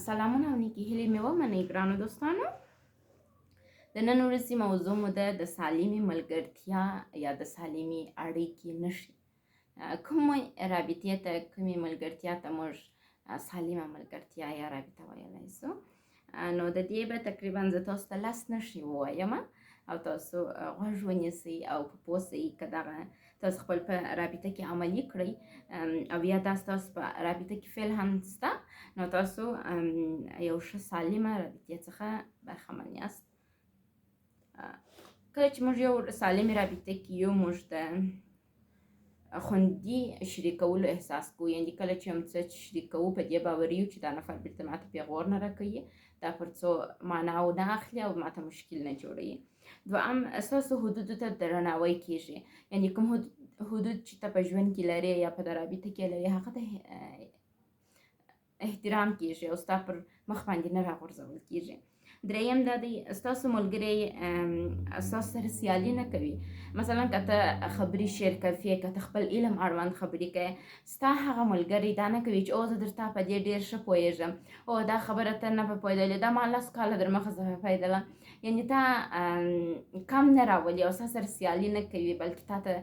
سلامونه او نیکې هیلې مې ومنئ ګرانو دوستانو. د نن ورځې موضوع مو ده د سالمې ملګرتیا یا د سالمې اړیکې نښې. کومې رابطې ته کومې ملګرتیا ته موږ سالمه ملګرتیا یا رابطه ویلی سو. نو د دې به تقریبا زه تاسو ته 10 نښې ووایم او تاسو غوږ ونیسئ او په پوه سئ که دغه تاسو خپل په رابطه کې عملي کړئ او یا داسې تاسو په رابطه کې فعل هم شته نو تاسو یو ښه سالمه رابطې څخه برخمن یاست. کله چې موږ یو سالمې رابطه کې یو موږ د خوندي شریکولو احساس کوو، یعنې کله چې هم څه شریکوو په دې باوري یو چې دا نفر بیرته ماته پیغور نه راکوي، دا پر څو معناو نه اخلي او ماته مشکل نه جوړوي. دوهم، ستاسو حدودو ته درناوی کیږي، یعنې کوم حدود چې ته په ژوند کې لرې یا په رابطه کې لرې هغه ته احترام کیږي او ستا پر مخ باندې نه راغورځول کیږي. دریم دا دی ستاسو ملګری ستاسو سره سیالي نه کوي. مثلا که ته خبري شیر کوې، که ته خپل علم اړوند خبرې کوې، ستا هغه ملګری دا نه کوي چې او زه درته په دې ډېر ښه پوهېږم، او دا خبره ته نه پوهېدلې، دا ما 10 کاله در مخه زه پوهېدله. یعنې تا کم نه راولي او ستا سره سیالي نه کوي بلکې تا ته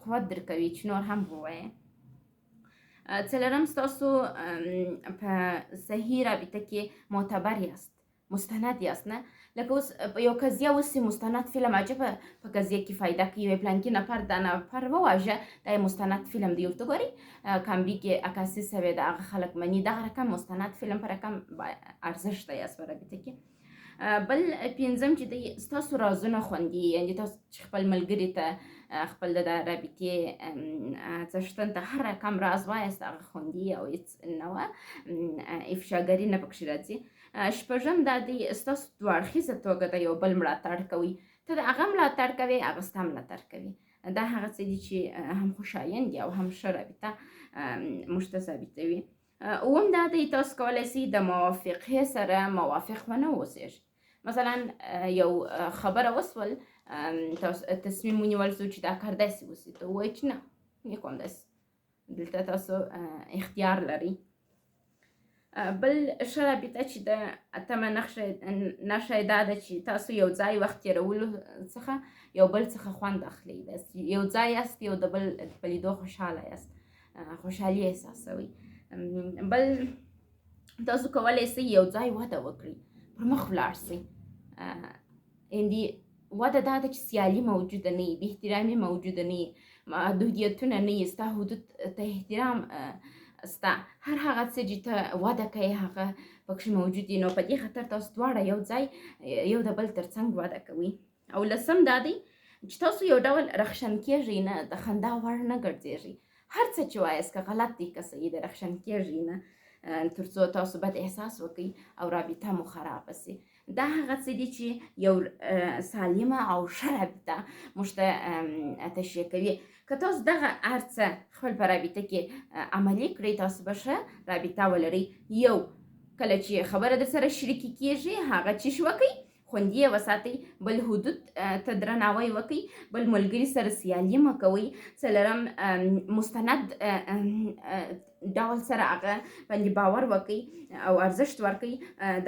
قوت درکوي چې نور هم ووایې. څلورم، ستاسو په صحیح رابطه کې معتبر یاست، مستند یاست. نه لکه اوس یو قضیه اوسي مستند فلم عجبه په قضیه کې فایده کوي، وایي پلانکي نفر دا نفر وواژه، دا یې مستند فلم دی. ورته ګورئ کامري کې عکاسي سوې ده، هغه خلک مني، دغه رقم مستند فلم په رقم ارزښته یاست په رابطه کې. بل پنځم چې دی ستاسو رازونه خوندي، یعنې تاسو چې خپل ملګري ته خپل د رابطې څښتن ته هر رقم راز وایاست هغه خوندي او هېڅ نه وه افشاګري نه پکښې راځي. شپږم دا دی ستاسو دوه اړخیزه توګه د یو بل ملاتړ کوئ. ته د هغه ملاتړ کوې، هغه ستا ملاتړ کوي. دا هغه څه دي چې هم خوشایند دي او هم ښه رابطه موږ ته ثابتوي. اووم دا دی تاسو کولی سئ د موافقې سره موافق ونه اوسېږئ. مثلا یو خبره وسول، تاسو تصمیم ونیول سو چې دا کار داسې وسي، ته ووایئ چې نه نکوم داسې. دلته تاسو اختیار لرئ. بل ښه رابطه چې د اتمه نښه یې دا ده چې تاسو یو ځای وخت تېرولو څخه یو بل څخه خوند اخلئ. یو ځای یاست، یو د بل په لیدو خوشحاله یاست، خوشحالي احساسوئ. بل تاسو کولی سئ یو ځای وده وکړئ، پر مخ ولاړ سئ. یعنې وده دا ده چې سیالي موجوده نه وي، بې احترامي موجوده نه وي، محدودیتونه نه وي، ستا حدود ته احترام ستا، هر هغه څه چې ته وده کوې هغه پکښې موجود دي. نو په دې خاطر تاسو دواړه یو ځای یو د بل تر څنګ وده کوئ. او لسم دا دی چې تاسو یو ډول رخشن کیږئ نه، د خندا وړ نه ګرځېږئ. هر څه چې وایاست که غلط دی که صحیح دی، رخشن کیږئ نه تر څو تاسو بد احساس وکړئ او رابطه مو خرابه سي. دا هغه څه دي چې یو سالمه او ښه رابطه موږ ته تشریح کوي. که تاسو دغه هر څه خپل په رابطه کې عملي کړئ، تاسو به ښه رابطه ولرئ. یو، کله چې خبره در سره شریکې کیږي هغه چیش وکئ، خوندي یې وساتئ. بل حدود ته درناوی وکئ. بل ملګري سره سیالي مه کوئ. څلورم، مستند ډول سره هغه باندې باور وکئ او ارزښت ورکئ،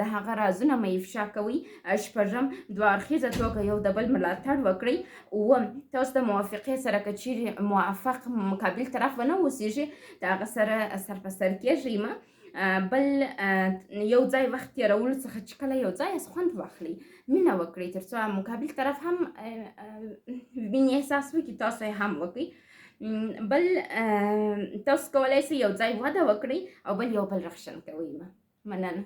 د هغه رازونه مه افشا کوئ. شپږم، دوه اړخیزه توګه یو د بل ملاتړ وکړئ. اووم، تاسو د موافقې سره که چیرې موافق مقابل طرف ونه اوسېږي د هغه سره سر په سر کیږئ مه. بل یو ځای وخت تېرولو څخه چې کله یو ځای یاست خوند واخلئ، مینه وکړئ تر څو مقابل طرف هم مینې احساس وکړي، تاسو یې هم وکړئ. بل تاسو کولی سئ یو ځای وده وکړئ او بل یو بل رخشن کوئ مه. مننه.